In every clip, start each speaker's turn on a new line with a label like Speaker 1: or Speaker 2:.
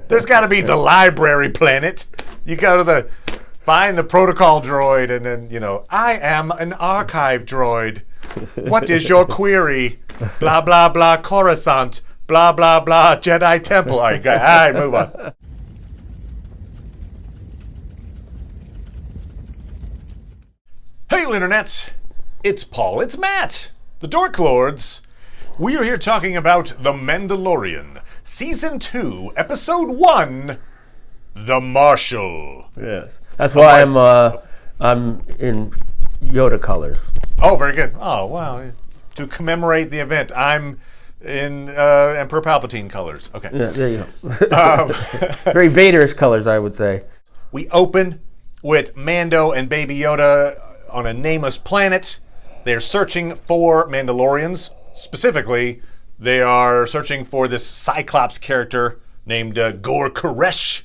Speaker 1: There's got to be the library planet. You go to find the protocol droid, and then, I am an archive droid. What is your query? Blah, blah, blah, Coruscant. Blah, blah, blah, Jedi Temple. All right, move on. Hey, Internets. It's Paul. It's Matt. The Dork Lords. We are here talking about The Mandalorian. Season 2, Episode 1, The Marshal.
Speaker 2: Yes. That's why I'm in Yoda colors.
Speaker 1: Oh, very good. Oh, wow. To commemorate the event, I'm in Emperor Palpatine colors. Okay.
Speaker 2: Yeah, there you go. Very Vader-ish colors, I would say.
Speaker 1: We open with Mando and Baby Yoda on a nameless planet. They're searching for Mandalorians. Specifically, they are searching for this Cyclops character named Gor Koresh,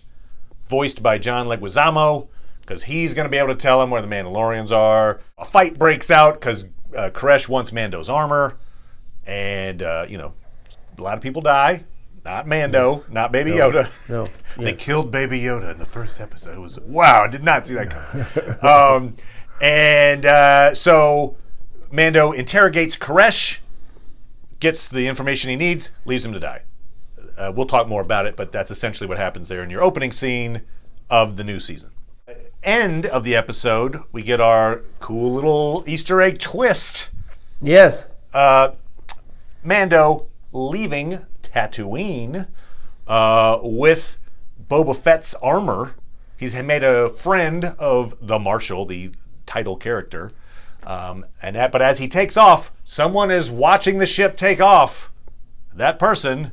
Speaker 1: voiced by John Leguizamo, because he's going to be able to tell them where the Mandalorians are. A fight breaks out because Koresh wants Mando's armor, and a lot of people die. Not Mando, yes. Not Baby Yoda.
Speaker 2: No.
Speaker 1: They
Speaker 2: Yes.
Speaker 1: killed Baby Yoda in the first episode. It was wow! I did not see that coming. So Mando interrogates Koresh, gets the information he needs, leaves him to die. We'll talk more about it, but that's essentially what happens there in your opening scene of the new season. End of the episode, we get our cool little Easter egg twist.
Speaker 2: Yes.
Speaker 1: Mando leaving Tatooine with Boba Fett's armor. He's made a friend of the Marshal, the title character. But as he takes off, someone is watching the ship take off. That person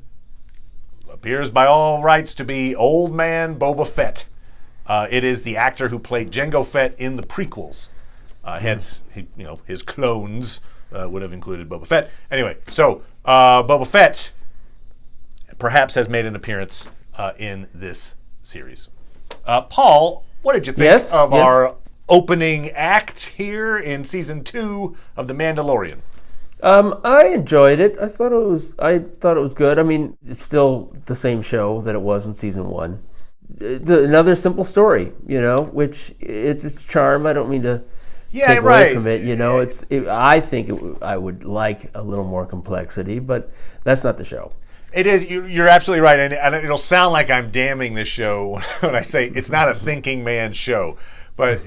Speaker 1: appears by all rights to be Old Man Boba Fett. It is the actor who played Jango Fett in the prequels. Hence, his clones would have included Boba Fett. Anyway, so Boba Fett perhaps has made an appearance in this series. Paul, what did you think of our opening act here in season 2 of The Mandalorian?
Speaker 2: I enjoyed it. I thought it was good. I mean, it's still the same show that it was in season 1. It's another simple story, which it's its charm. I don't mean to take away from it. I would like a little more complexity, but that's not the show.
Speaker 1: It is. You're absolutely right, and it'll sound like I'm damning this show when I say it's not a thinking man's show, but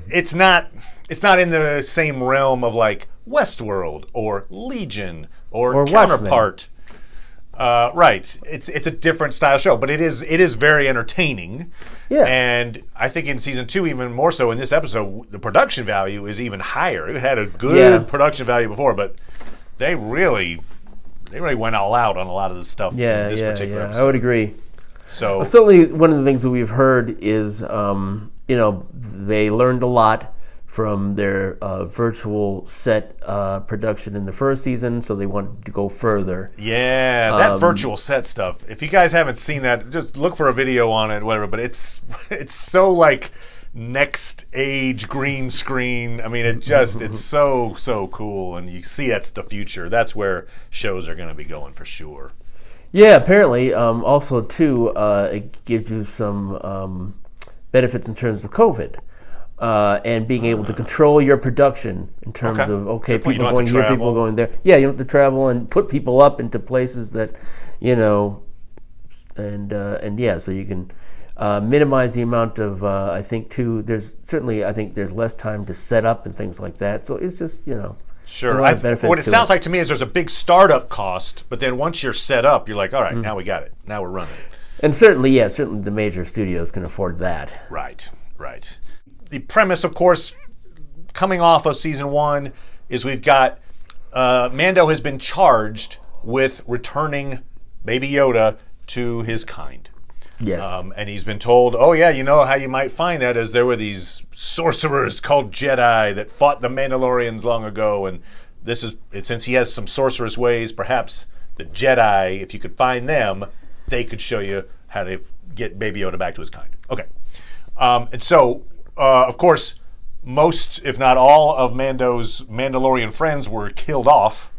Speaker 1: it's not. It's not in the same realm of like Westworld or Legion or Counterpart. Right. It's a different style show, but it is very entertaining.
Speaker 2: Yeah.
Speaker 1: And I think in season 2, even more so in this episode, the production value is even higher. It had a good production value before, but they really went all out on a lot of the stuff in this particular episode.
Speaker 2: I would agree.
Speaker 1: So
Speaker 2: certainly one of the things that we've heard is they learned a lot from their virtual set production in the first season, so they wanted to go further.
Speaker 1: Yeah, that virtual set stuff. If you guys haven't seen that, just look for a video on it, whatever. But it's so like next age green screen. I mean, it's so cool, and you see that's the future. That's where shows are going to be going for sure.
Speaker 2: Yeah, apparently. Also, too, it gives you some benefits in terms of COVID. And being able to control your production in terms of people going here, people going there. Yeah, you don't have to travel and put people up into places that, so you can minimize the amount of. I think too. There's less time to set up and things like that. So it's just
Speaker 1: Sure. What it sounds like to me is there's a big startup cost, but then once you're set up, you're like, all right, now we got it. Now we're running.
Speaker 2: And certainly the major studios can afford that.
Speaker 1: Right. The premise, of course, coming off of season 1, is we've got Mando has been charged with returning Baby Yoda to his kind.
Speaker 2: Yes.
Speaker 1: And he's been told, oh yeah, you know how you might find that is there were these sorcerers called Jedi that fought the Mandalorians long ago, and since he has some sorcerous ways, perhaps the Jedi, if you could find them, they could show you how to get Baby Yoda back to his kind. Okay. And so, of course, most, if not all, of Mando's Mandalorian friends were killed off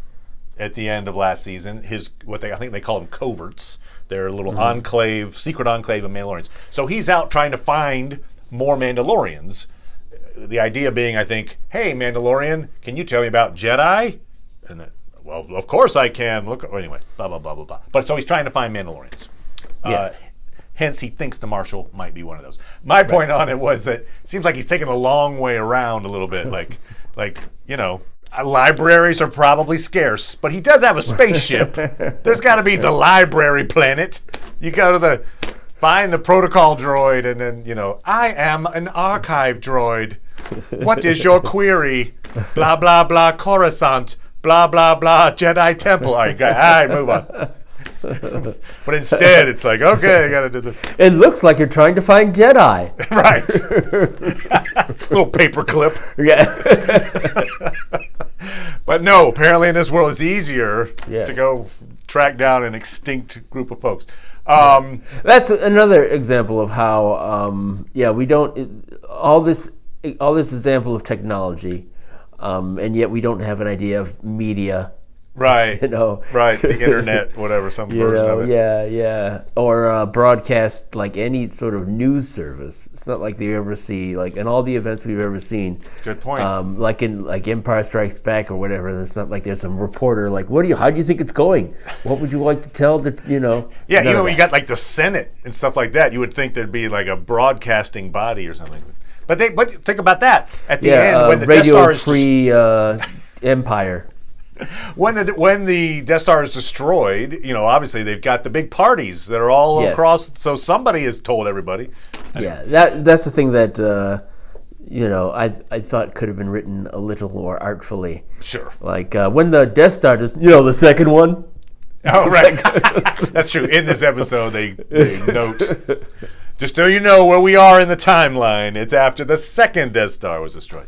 Speaker 1: at the end of last season. I think they call them coverts. They're a little enclave, secret enclave of Mandalorians. So he's out trying to find more Mandalorians. The idea being, I think, hey, Mandalorian, can you tell me about Jedi? And then, well, of course I can. Look, anyway, blah, blah, blah, blah, blah. But so he's trying to find Mandalorians.
Speaker 2: Yes.
Speaker 1: Hence, he thinks the Marshal might be one of those. My point on it was that it seems like he's taking a long way around a little bit. Like libraries are probably scarce, but he does have a spaceship. There's got to be the library planet. You go to find the protocol droid, and then, I am an archive droid. What is your query? Blah, blah, blah, Coruscant. Blah, blah, blah, Jedi Temple. All right, move on. But instead, it's like, okay, I got to do the...
Speaker 2: It looks like you're trying to find Jedi.
Speaker 1: Right. Little paper clip.
Speaker 2: Yeah.
Speaker 1: But no, apparently in this world, it's easier to go track down an extinct group of folks.
Speaker 2: That's another example of how, we don't... All this example of technology, and yet we don't have an idea of media.
Speaker 1: Right. Right. The internet, whatever, some version of it.
Speaker 2: Yeah. Or broadcast like any sort of news service. It's not like you ever see, like in all the events we've ever seen.
Speaker 1: Good point.
Speaker 2: Like in Empire Strikes Back or whatever. It's not like there's some reporter like, how do you think it's going? What would you like to tell the
Speaker 1: Yeah, even when you got like the Senate and stuff like that, you would think there'd be like a broadcasting body or something. But think about that. At the end, when the Death Star is
Speaker 2: radio-free Empire.
Speaker 1: When the Death Star is destroyed, obviously they've got the big parties that are all across. So somebody has told everybody.
Speaker 2: Yeah, that's the thing that I thought could have been written a little more artfully.
Speaker 1: Sure.
Speaker 2: Like when the Death Star does, the second one.
Speaker 1: Oh, right. That's true. In this episode, they note, just so you know where we are in the timeline, it's after the second Death Star was destroyed.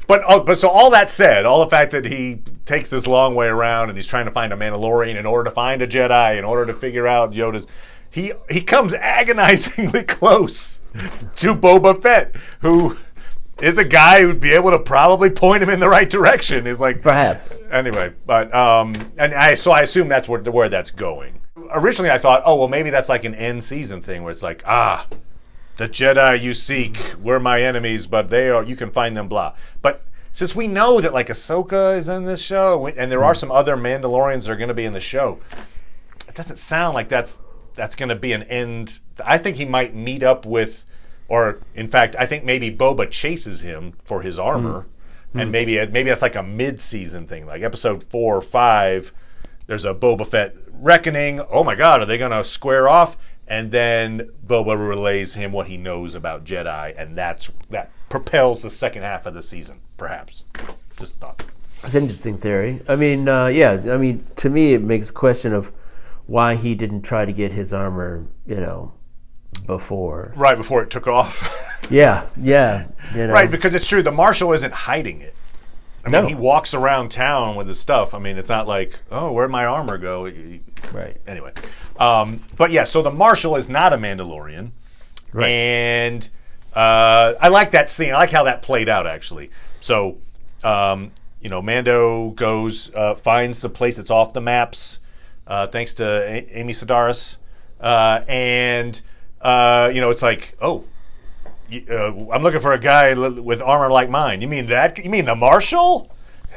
Speaker 1: But so all that said, all the fact that he takes this long way around and he's trying to find a Mandalorian in order to find a Jedi, in order to figure out Yoda's, he comes agonizingly close to Boba Fett, who is a guy who'd be able to probably point him in the right direction. Is like
Speaker 2: perhaps
Speaker 1: anyway, but I assume that's where that's going. Originally, I thought, oh well, maybe that's like an end season thing where it's like the Jedi you seek were my enemies, but you can find them, blah. But since we know that like Ahsoka is in this show, and there are some other Mandalorians that are going to be in the show, it doesn't sound like that's going to be an end. I think he might meet up with, or in fact, I think maybe Boba chases him for his armor, and maybe that's like a mid-season thing, like episode 4 or 5. There's a Boba Fett reckoning. Oh my God, are they going to square off? And then Boba relays him what he knows about Jedi, and that propels the second half of the season, perhaps. Just a thought.
Speaker 2: It's an interesting theory. I mean, to me, it makes a question of why he didn't try to get his armor, before.
Speaker 1: Right, before it took off.
Speaker 2: Yeah.
Speaker 1: Right, because it's true, the Marshal isn't hiding it. I mean, he walks around town with his stuff. I mean, it's not like, oh, where'd my armor go?
Speaker 2: Right.
Speaker 1: Anyway. But yeah, so the Marshal is not a Mandalorian.
Speaker 2: Right.
Speaker 1: And I like that scene. I like how that played out, actually. So, Mando goes, finds the place that's off the maps, thanks to Amy Sedaris. It's like, I'm looking for a guy with armor like mine. You mean that? You mean the Marshal?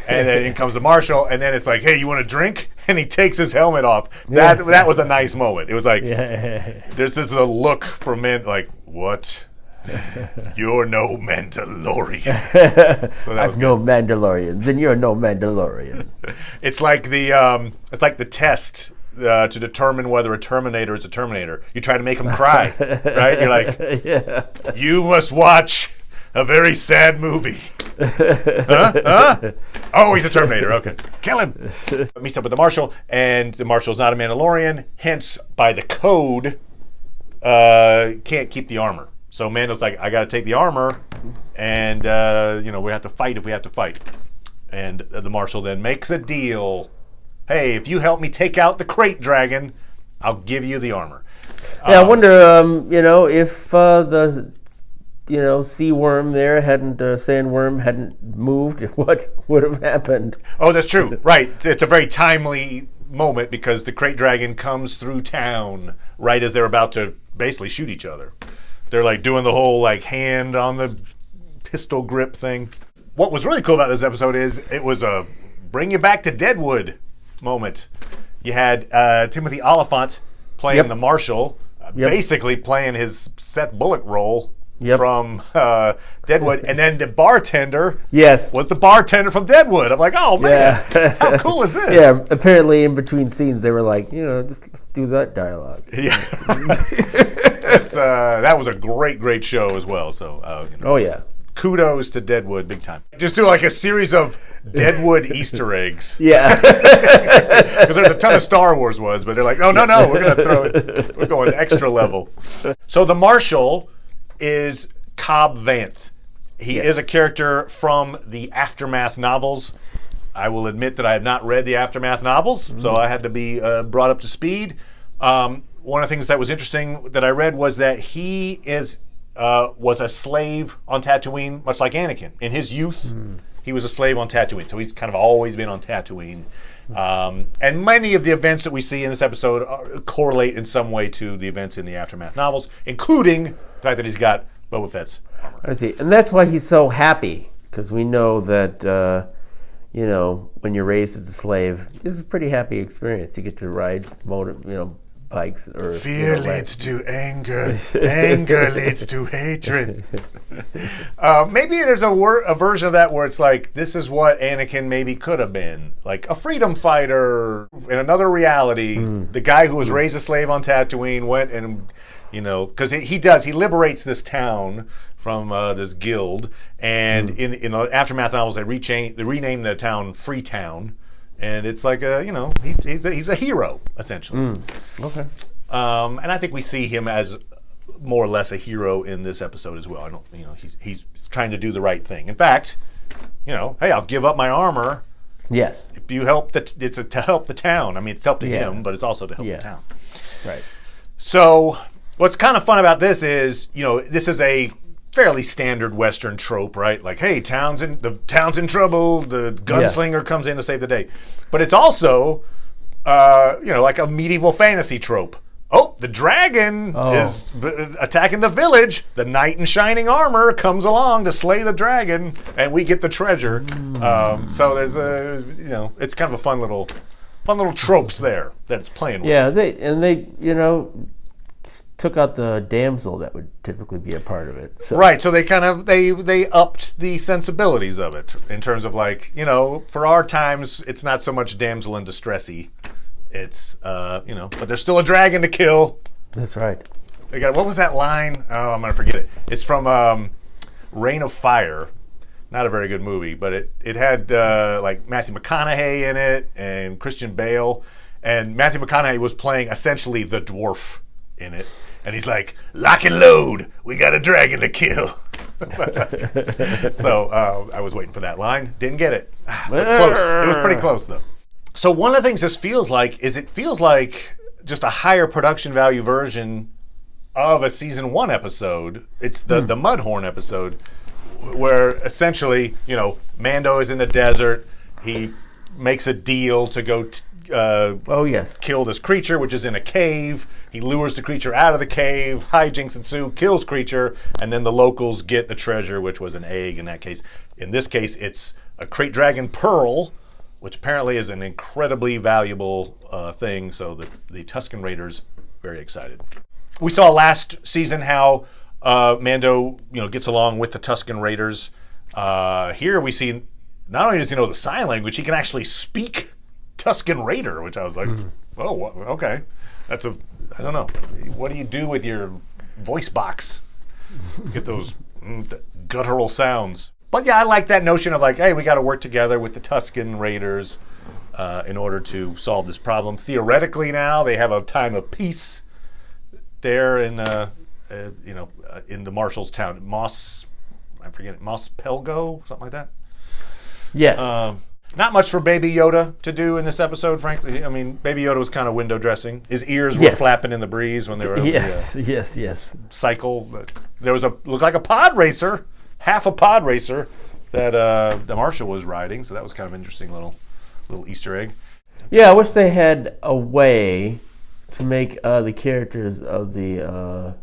Speaker 1: And then in comes the Marshal, and then it's like, hey, you want a drink? And he takes his helmet off. That was a nice moment. It was like, there's this look from men, like, what? You're no Mandalorian. So
Speaker 2: I've no Mandalorians, and you're no Mandalorian.
Speaker 1: It's like the test to determine whether a Terminator is a Terminator. You try to make him cry, right? You're like, you must watch a very sad movie. Huh? Oh, he's a Terminator. Okay. Kill him. Meets up with the Marshal, and the Marshal's not a Mandalorian. Hence, by the code, can't keep the armor. So Mando's like, I got to take the armor, and we have to fight if we have to fight. And the Marshal then makes a deal. Hey, if you help me take out the crate dragon, I'll give you the armor.
Speaker 2: Yeah, I wonder, if the sea worm there sandworm hadn't moved, what would have happened?
Speaker 1: Oh, that's true. Right. It's a very timely moment because the crate dragon comes through town right as they're about to basically shoot each other. They're like doing the whole like hand on the pistol grip thing. What was really cool about this episode is it was a bring you back to Deadwood moment. You had Timothy Oliphant playing the Marshal, basically playing his Seth Bullock role from Deadwood, and then the bartender was the bartender from Deadwood. I'm like, oh man, how cool is this?
Speaker 2: Yeah, apparently in between scenes they were like, let's do that dialogue.
Speaker 1: Yeah, that was a great show as well. So, kudos to Deadwood, big time. Just do like a series of Deadwood Easter eggs.
Speaker 2: Yeah.
Speaker 1: Because there's a ton of Star Wars ones, but they're like, no, we're going to throw it. We're going extra level. So the Marshal is Cobb Vanth. He is a character from the Aftermath novels. I will admit that I have not read the Aftermath novels, so I had to be brought up to speed. One of the things that was interesting that I read was that he was a slave on Tatooine, much like Anakin. In his youth, he was a slave on Tatooine, so he's kind of always been on Tatooine. And many of the events that we see in this episode correlate in some way to the events in the Aftermath novels, including the fact that he's got Boba Fett's armor.
Speaker 2: I see. And that's why he's so happy, because we know that, when you're raised as a slave, it's a pretty happy experience. You get to ride bikes.
Speaker 1: Fear leads to anger. Anger leads to hatred. Maybe there's a version of that where it's like, this is what Anakin maybe could have been. Like a freedom fighter in another reality. The guy who was raised a slave on Tatooine went and, because he liberates this town from this guild. And in the Aftermath novels, they rename the town Freetown. And it's like he's a hero essentially.
Speaker 2: Okay.
Speaker 1: And I think we see him as more or less a hero in this episode as well. I don't, he's trying to do the right thing. In fact, hey, I'll give up my armor.
Speaker 2: Yes.
Speaker 1: If you help it's to help the town. I mean, it's help to him, but it's also to help the town.
Speaker 2: Right.
Speaker 1: So what's kind of fun about this is, this is a fairly standard Western trope, right? Like, hey, the town's in trouble, the gunslinger comes in to save the day. But it's also, like a medieval fantasy trope. Oh, the dragon is attacking the village. The knight in shining armor comes along to slay the dragon, and we get the treasure. So there's it's kind of a fun little tropes there that it's playing with.
Speaker 2: Yeah, they took out the damsel that would typically be a part of it. So.
Speaker 1: Right, so they kind of they upped the sensibilities of it in terms of like, for our times it's not so much damsel in distressy. It's but there's still a dragon to kill.
Speaker 2: That's right.
Speaker 1: They got, what was that line? Oh, I'm gonna forget it. It's from Reign of Fire. Not a very good movie, but it had like Matthew McConaughey in it and Christian Bale, and Matthew McConaughey was playing essentially the dwarf in it. And he's like, lock and load. We got a dragon to kill. So I was waiting for that line. Didn't get it. But close. It was pretty close, though. So one of the things this feels like is it feels like just a higher production value version of a season 1 episode. It's the Mudhorn episode, where essentially, Mando is in the desert. He makes a deal to go kill this creature, which is in a cave. He lures the creature out of the cave, hijinks ensue, kills creature, and then the locals get the treasure, which was an egg in that case. In this case, it's a crate dragon pearl, which apparently is an incredibly valuable thing, so the Tusken Raiders very excited. We saw last season how Mando gets along with the Tusken Raiders. Here we see not only does he know the sign language, he can actually speak Tusken Raider, which I was like, okay. I don't know. What do you do with your voice box? Get those guttural sounds. But yeah, I like that notion of like, hey, we got to work together with the Tusken Raiders in order to solve this problem. Theoretically now, they have a time of peace there in the Marshal's town. Mos Pelgo, something like that.
Speaker 2: Yes.
Speaker 1: Not much for Baby Yoda to do in this episode, frankly. I mean, Baby Yoda was kind of window dressing. His ears were flapping in the breeze when they were
Speaker 2: yes.
Speaker 1: cycle. But there was looked like a pod racer, half a pod racer that the Marshal was riding. So that was kind of interesting little Easter egg.
Speaker 2: Yeah, I wish they had a way to make the characters of the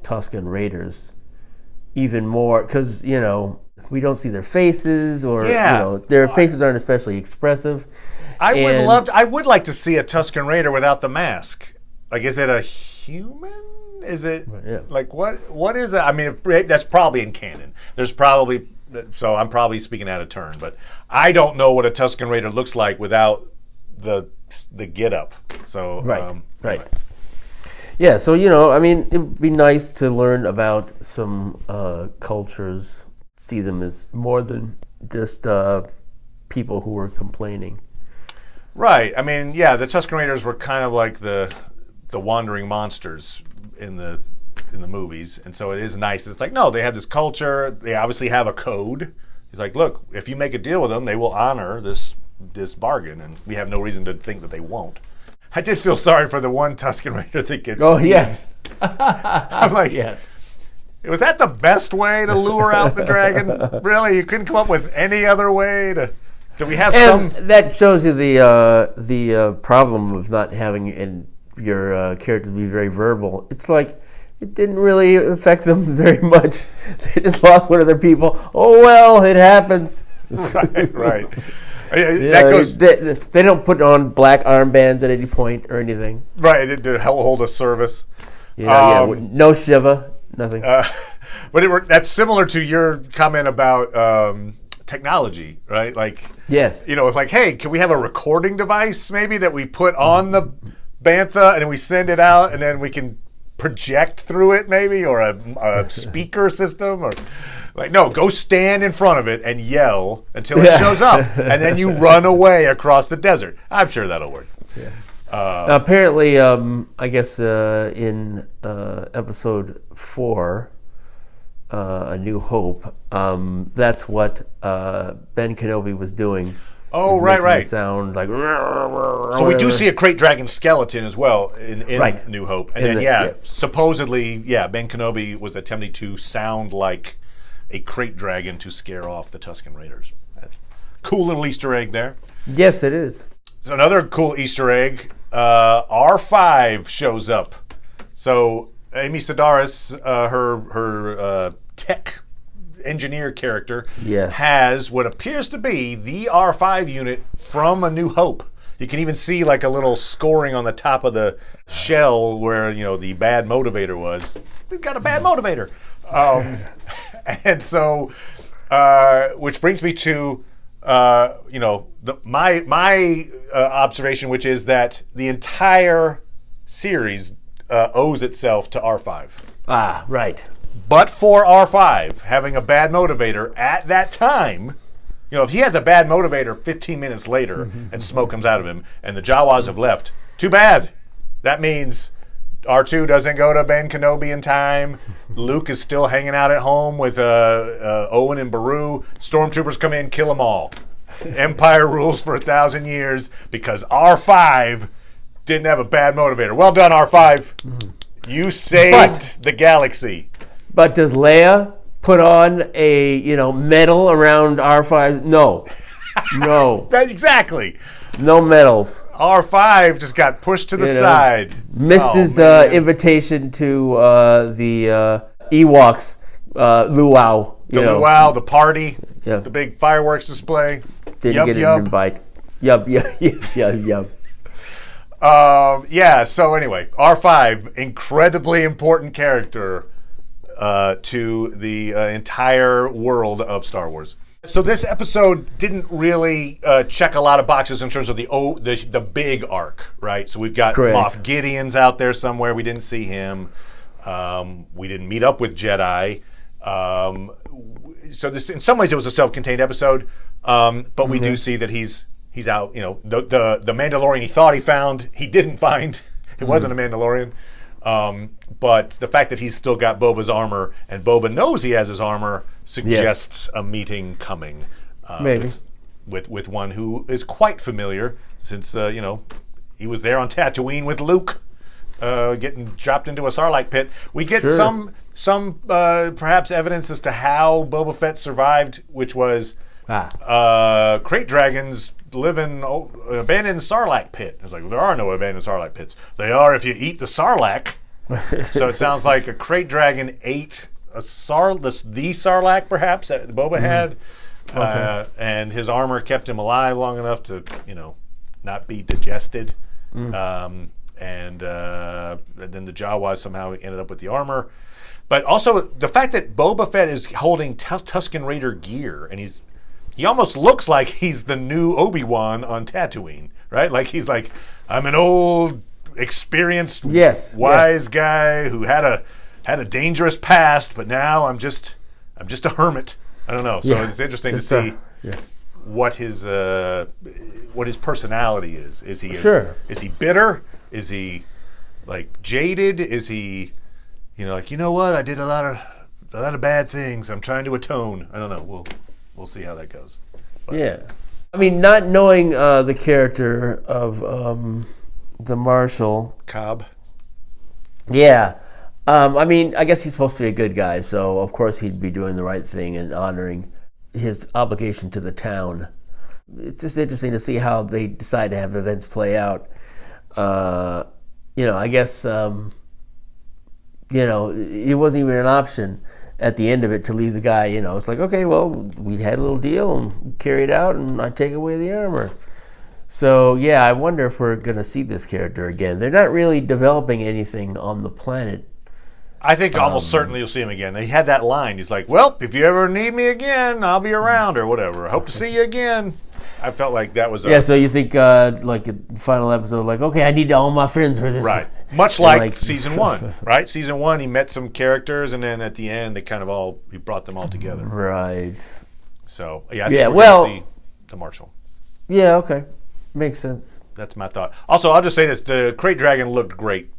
Speaker 2: Tusken Raiders even more, because we don't see their faces, or their faces aren't especially expressive.
Speaker 1: I would like to see a Tusken Raider without the mask. Like, is it a human? Is it like what is it? I mean, that's probably in canon. There's probably, so I'm probably speaking out of turn, but I don't know what a Tusken Raider looks like without the get up. So
Speaker 2: right. Yeah, so I mean, it would be nice to learn about some cultures, see them as more than just people who were complaining.
Speaker 1: Right. I mean, yeah, the Tusken Raiders were kind of like the wandering monsters in the movies, and so it is nice. It's like, no, they have this culture. They obviously have a code. He's like, look, if you make a deal with them, they will honor this bargain, and we have no reason to think that they won't. I did feel sorry for the one Tusken Raider that gets eaten.
Speaker 2: Yes.
Speaker 1: I'm like, yes. Was that the best way to lure out the dragon? Really? You couldn't come up with any other way to... Do we have
Speaker 2: and some... That shows you the problem of not having your characters be very verbal. It's like, it didn't really affect them very much. They just lost one of their people. Oh, well, it happens.
Speaker 1: Right.
Speaker 2: That goes. They don't put on black armbands at any point or anything.
Speaker 1: Right, to hold a service.
Speaker 2: No Shiva, nothing.
Speaker 1: But that's similar to your comment about technology, right? Like,
Speaker 2: yes,
Speaker 1: it's like, hey, can we have a recording device maybe that we put on the bantha and we send it out, and then we can project through it maybe, or a speaker system, or. Like, no, go stand in front of it and yell until it shows up, and then you run away across the desert. I'm sure that'll work.
Speaker 2: Yeah. Apparently, I guess in episode 4, A New Hope, that's what Ben Kenobi was doing.
Speaker 1: Oh, right.
Speaker 2: Sound like.
Speaker 1: So we do see a Krayt Dragon skeleton as well in New Hope, and then supposedly, Ben Kenobi was attempting to sound like a Krayt Dragon to scare off the Tusken Raiders. Cool little Easter egg there.
Speaker 2: Yes, it is.
Speaker 1: So another cool Easter egg, R5 shows up. So Amy Sedaris, her tech engineer character, has what appears to be the R5 unit from A New Hope. You can even see like a little scoring on the top of the shell where the bad motivator was. He's got a bad motivator. And so, which brings me to, my observation, which is that the entire series owes itself to R5.
Speaker 2: Ah, right.
Speaker 1: But for R5 having a bad motivator at that time, if he has a bad motivator 15 minutes later and smoke comes out of him and the Jawas have left, too bad. That means R2 doesn't go to Ben Kenobi in time. Luke is still hanging out at home with Owen and Beru. Stormtroopers come in, kill them all. Empire rules for 1,000 years because R5 didn't have a bad motivator. Well done, R5. You saved the galaxy.
Speaker 2: But does Leia put on a medal around R5? No.
Speaker 1: Exactly.
Speaker 2: No medals.
Speaker 1: R5 just got pushed to the side.
Speaker 2: Missed his invitation to the Ewoks luau.
Speaker 1: Luau, the party, the big fireworks display.
Speaker 2: Didn't get an invite. Yup.
Speaker 1: So anyway, R5, incredibly important character to the entire world of Star Wars. So this episode didn't really check a lot of boxes in terms of the big arc, right? So we've got Moff Gideon's out there somewhere. We didn't see him. We didn't meet up with Jedi. So this, in some ways, it was a self-contained episode. But we do see that he's out. The Mandalorian he thought he found, he didn't find. It wasn't a Mandalorian. But the fact that he's still got Boba's armor and Boba knows he has his armor suggests a meeting coming.
Speaker 2: Maybe.
Speaker 1: With one who is quite familiar since, he was there on Tatooine with Luke, getting dropped into a Sarlacc pit. We get some some perhaps evidence as to how Boba Fett survived, which was crate dragons live in an abandoned Sarlacc pit. It's like, well, there are no abandoned Sarlacc pits. They are if you eat the Sarlacc. So it sounds like a crate dragon ate the Sarlacc, perhaps, that Boba had. And his armor kept him alive long enough to, not be digested. And then the Jawas somehow ended up with the armor. But also the fact that Boba Fett is holding Tusken Raider gear, and he almost looks like he's the new Obi-Wan on Tatooine, right? Like he's like, I'm an old, experienced, wise guy who had a dangerous past, but now I'm just a hermit. I don't know. So it's interesting to see what his personality is. Is he is he bitter? Is he like jaded? Is he like, what? I did a lot of bad things. I'm trying to atone. I don't know. We'll see how that goes. But.
Speaker 2: Yeah. I mean, not knowing the character of the Marshal.
Speaker 1: Cobb.
Speaker 2: Yeah. I mean, I guess he's supposed to be a good guy, so of course he'd be doing the right thing and honoring his obligation to the town. It's just interesting to see how they decide to have events play out. I guess, it wasn't even an option at the end of it to leave the guy, It's like, okay, well, we had a little deal and carry it out, and I take away the armor. So, yeah, I wonder if we're going to see this character again. They're not really developing anything on the planet.
Speaker 1: I think almost certainly you'll see him again. He had that line. He's like, well, if you ever need me again, I'll be around or whatever. I hope to see you again. I felt like that was
Speaker 2: so you think like a final episode, like, okay, I need all my friends for this.
Speaker 1: Right. Much like season 1, right? Season 1, he met some characters, and then at the end, he brought them all together.
Speaker 2: Right.
Speaker 1: So, I think we're going to see the Marshal.
Speaker 2: Yeah, okay. Makes sense.
Speaker 1: That's my thought. Also, I'll just say this. The Crate Dragon looked great.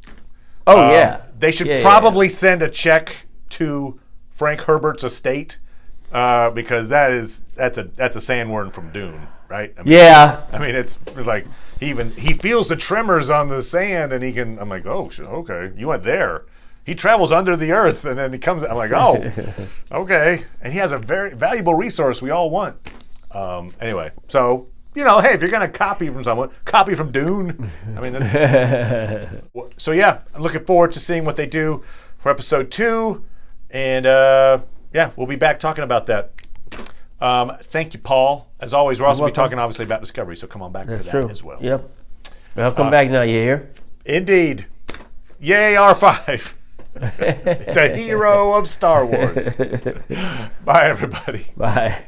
Speaker 2: Oh, yeah.
Speaker 1: They should probably send a check to Frank Herbert's estate because that's a sandworm from Dune, right? I mean, it's like he feels the tremors on the sand, and I'm like, oh, okay, you went there. He travels under the earth, and then he comes. I'm like, oh, okay. And he has a very valuable resource we all want. Anyway, so. Hey, if you're going to copy from someone, copy from Dune. I mean, that's... So, I'm looking forward to seeing what they do for episode 2. And, we'll be back talking about that. Thank you, Paul. As always, we're also be talking, obviously, about Discovery, so come on back to that as well.
Speaker 2: Yep. I'll come back now, you hear?
Speaker 1: Indeed. Yay, R5. The hero of Star Wars. Bye, everybody.
Speaker 2: Bye.